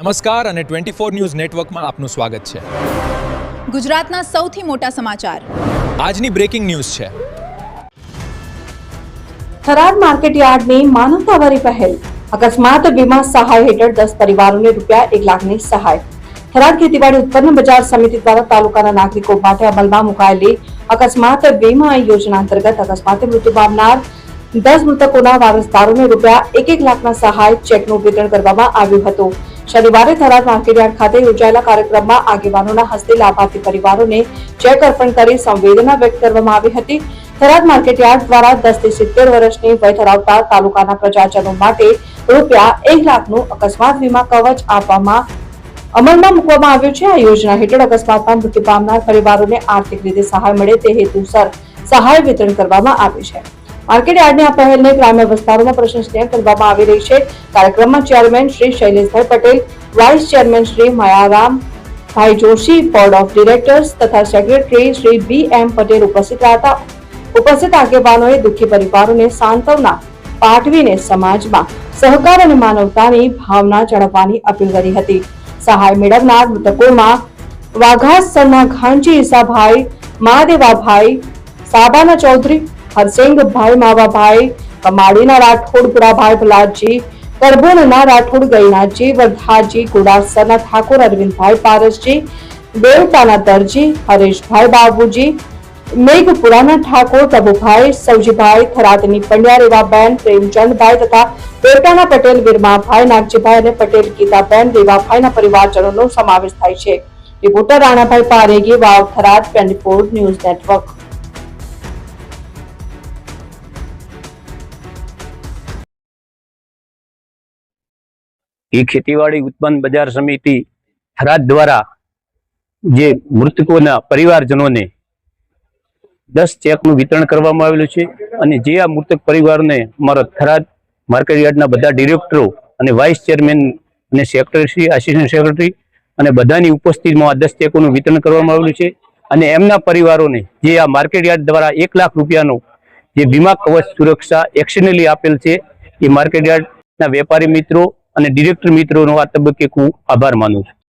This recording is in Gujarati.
નમસ્કાર અને 24 ન્યૂઝ નેટવર્કમાં આપનું સ્વાગત છે। ગુજરાતના સૌથી મોટા સમાચાર આજની બ્રેકિંગ ન્યૂઝ છે। થરાદ માર્કેટ યાર્ડની માનવતાવાળી પહેલ, અકસ્માત વીમા સહાય હેઠળ 10 પરિવારોને રૂપિયા 1 લાખની સહાય। થરાદ ખેતીવાડી ઉત્પન્ન બજાર સમિતિ દ્વારા તાલુકાના નાગરિકો માટે અમલમાં મુકાયેલી અકસ્માત વીમા યોજના અંતર્ગત અકસ્માતે મૃત્યુ પામનાર 10 મૃતકોના વારસદારોને રૂપિયા 1 લાખના સહાય ચેકનું વિતરણ કરવામાં આવ્યું હતું। શનિવારે થરાદ માર્કેટયાર્ડ ખાતે યોજાયેલા કાર્યક્રમમાં આગેવાનોના હસ્તે લાભાર્થી પરિવારોને ચેક અર્પણ કરી સંવેદના વ્યક્ત કરવામાં આવી હતી। થરાદ માર્કેટયાર્ડ દ્વારા 10 થી 70 વર્ષની વય ધરાવતા તાલુકાના પ્રજાજનો માટે રૂપિયા 1 લાખનું અકસ્માત વીમા કવચ અમલમાં મૂકવામાં આવ્યું છે। આ યોજના હેઠળ અકસ્માતમાં મૃત્યુ પામનાર પરિવારોને આર્થિક રીતે સહાય મળે તે હેતુસર સહાય વિતરણ કરવામાં આવી છે। માર્કેટયાર્ડની આ પહેલને ગ્રામ્ય વિસ્તારોમાં પ્રશંસનીય કરવામાં આવી રહી છે। કાર્યક્રમમાં chairman Shri Shaileshbhai Patel, vice chairman Shri Mayarambhai Joshi, board of directors તથા સેક્રેટરી શ્રી બી.એમ. પટેલ ઉપસ્થિત રહ્યા હતા। ઉપસ્થિત આગેવાનોએ દુઃખી પરિવારોને સાંત્વના પાઠવીને સમાજમાં સહકાર અને માનવતાની ભાવના જાળવવાની અપીલ કરી હતી। સહાય મેળવનાર મૃતકોમાં વાઘાસરના ઘાંચી ઈસાભાઈ, મહાદેવાભાઈ, સાબાના ચૌધરી, હરસિંગભાઈ માવાભાઈ, કમાડીના રાઠોડ પુરાભાઈ ભલાજી, કરબોનના રાઠોડ ગઈનાથજી, વરધાજી, ગુડાસરના ઠાકોર અરવિંદભાઈ પારસજી, દેવતાના દરજી, હરેશભાઈ બાબુજી, મેઘપુરાના ઠાકોર પ્રભુભાઈ, સૌજીભાઈ, થરાદની પંડ્યા રેવાબેન, પ્રેમચંદભાઈ તથા દેવતાના પટેલ વીરમાભાઈ, નાગજીભાઈ અને પટેલ ગીતાબેન રેવાભાઈના પરિવારજનોનો સમાવેશ થાય છે। રિપોર્ટર રાણાભાઈ પારેગી, વાવ, થરાદ, 24 ન્યૂઝ નેટવર્ક। ये खेतीवाड़ी उत्पन्न बजार समिति थराद द्वारा जे मृतकोना परिवारजनोने 10 चेकનું વિતરણ કરવામાં આવેલું છે અને જે આ મૃતક પરિવારને અમારા થરાદ માર્કેટયાર્ડના બધા ડિરેક્ટરો અને વાઇસ ચેરમેન અને સેક્રેટરી, આસિસ્ટન્ટ સેક્રેટરી અને બધાની ઉપસ્થિતિમાં 10 ચેકોનું વિતરણ કરવામાં આવેલું છે અને એમના પરિવારોને જે આ માર્કેટયાર્ડ દ્વારા 1 લાખ રૂપિયાનો જે વીમા કવચ સુરક્ષા એક્શનલી આપેલ છે એ માર્કેટયાર્ડના વેપારી મિત્રો અને ડિરેક્ટર મિત્રોનો આ તબક્કે હું આભાર માનું છું।